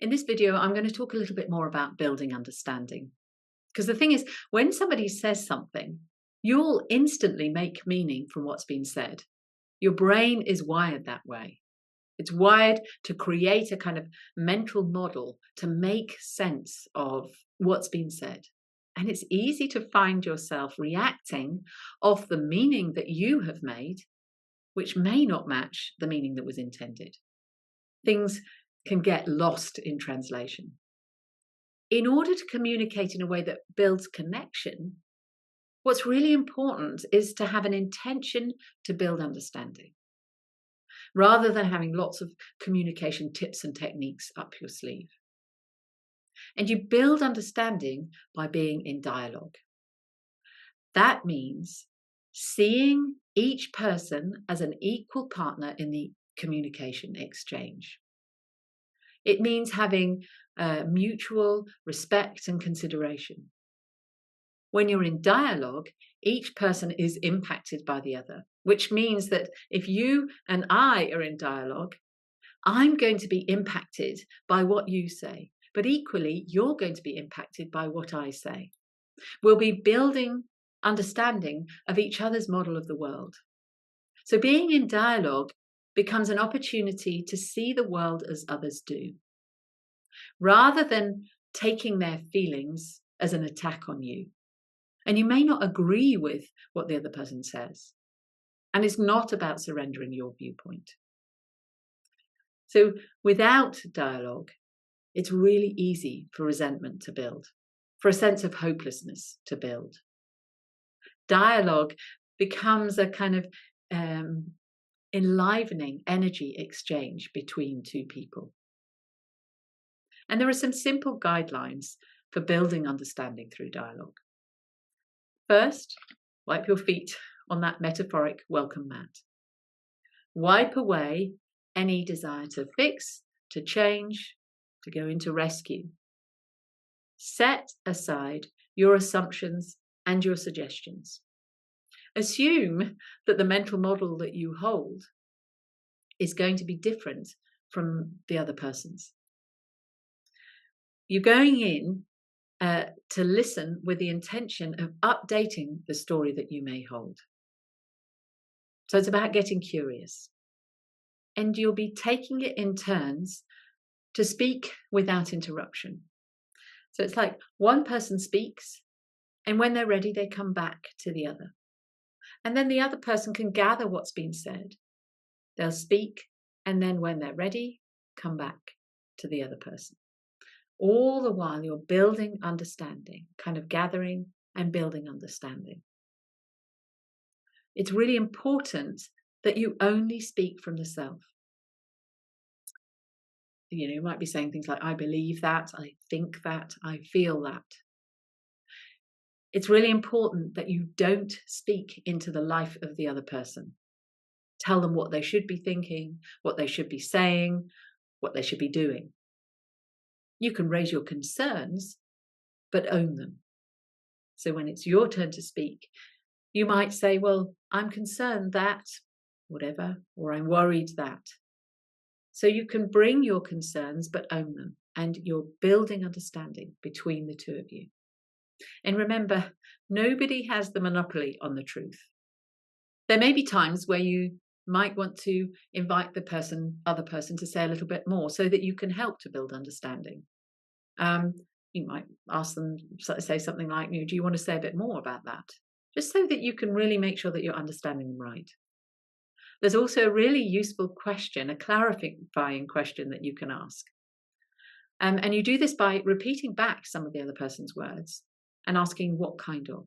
In this video, I'm going to talk a little bit more about building understanding. Because the thing is, when somebody says something, you'll instantly make meaning from what's been said. Your brain is wired that way. It's wired to create a kind of mental model to make sense of what's been said. And it's easy to find yourself reacting off the meaning that you have made, which may not match the meaning that was intended. Things can get lost in translation. In order to communicate in a way that builds connection, what's really important is to have an intention to build understanding, rather than having lots of communication tips and techniques up your sleeve. And you build understanding by being in dialogue. That means seeing each person as an equal partner in the communication exchange. It means having mutual respect and consideration. When you're in dialogue, each person is impacted by the other, which means that if you and I are in dialogue, I'm going to be impacted by what you say, but equally, you're going to be impacted by what I say. We'll be building understanding of each other's model of the world. So being in dialogue becomes an opportunity to see the world as others do, rather than taking their feelings as an attack on you. And you may not agree with what the other person says. And it's not about surrendering your viewpoint. So without dialogue, it's really easy for resentment to build, for a sense of hopelessness to build. Dialogue becomes a kind of enlivening energy exchange between two people. And there are some simple guidelines for building understanding through dialogue. First, wipe your feet on that metaphoric welcome mat. Wipe away any desire to fix, to change, to go into rescue. Set aside your assumptions and your suggestions. Assume that the mental model that you hold is going to be different from the other person's. You're going in to listen with the intention of updating the story that you may hold. So it's about getting curious. And you'll be taking it in turns to speak without interruption. So it's like one person speaks, and when they're ready, they come back to the other. And then the other person can gather what's been said. They'll speak, and then when they're ready, come back to the other person. All the while you're building understanding, kind of gathering and building understanding. It's really important that you only speak from the self. You might be saying things like, I believe that, I think that, I feel that. It's really important that you don't speak into the life of the other person. Tell them what they should be thinking, what they should be saying, what they should be doing. You can raise your concerns, but own them. So when it's your turn to speak, you might say, well, I'm concerned that, whatever, or I'm worried that. So you can bring your concerns, but own them. And you're building understanding between the two of you. And remember, nobody has the monopoly on the truth. There may be times where you might want to invite the other person to say a little bit more so that you can help to build understanding. You might ask them, say something like, do you want to say a bit more about that? Just so that you can really make sure that you're understanding them right. There's also a really useful question, a clarifying question that you can ask. And you do this by repeating back some of the other person's words and asking what kind of.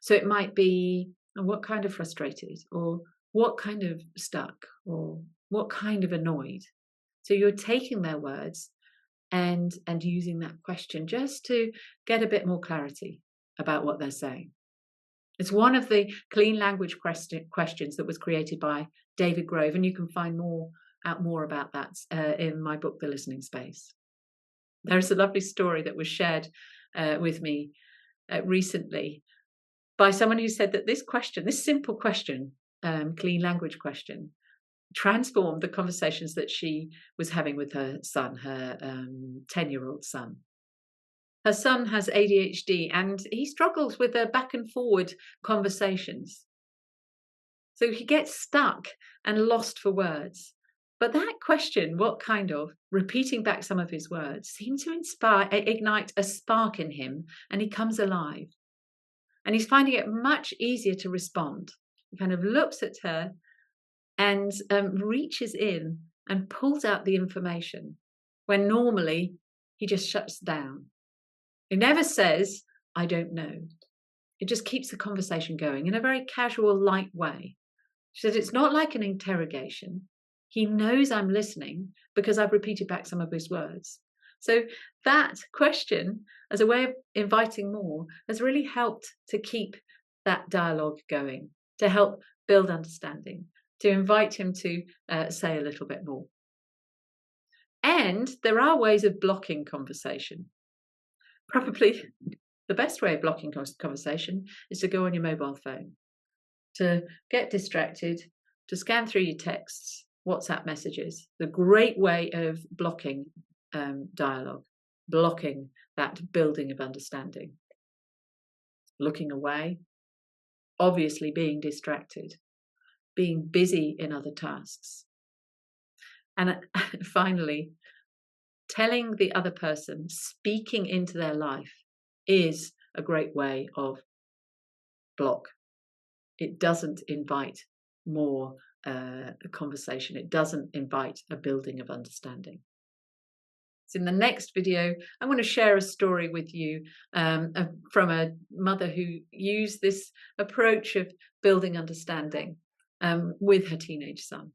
So it might be, what kind of frustrated, or what kind of stuck, or what kind of annoyed. So you're taking their words and using that question just to get a bit more clarity about what they're saying. It's one of the clean language questions that was created by David Grove, and you can find out more about that in my book, The Listening Space. There's a lovely story that was shared with me recently by someone who said that this question, this simple question, clean language question, transform the conversations that she was having with her son, her 10-year-old son. Her son has ADHD and he struggles with the back and forward conversations. So he gets stuck and lost for words. But that question, what kind of, repeating back some of his words, seemed to ignite a spark in him, and he comes alive. And he's finding it much easier to respond. He kind of looks at her and reaches in and pulls out the information when normally he just shuts down. He never says, I don't know. It just keeps the conversation going in a very casual, light way. She said, it's not like an interrogation. He knows I'm listening because I've repeated back some of his words. So that question, as a way of inviting more, has really helped to keep that dialogue going, to help build understanding, to invite him to say a little bit more. And there are ways of blocking conversation. Probably the best way of blocking conversation is to go on your mobile phone, to get distracted, to scan through your texts, WhatsApp messages. The great way of blocking dialogue, blocking that building of understanding. Looking away, obviously being distracted, being busy in other tasks. And finally, telling the other person, speaking into their life, is a great way of block. It doesn't invite more a conversation. It doesn't invite a building of understanding. So in the next video, I'm going to share a story with you from a mother who used this approach of building understanding with her teenage son.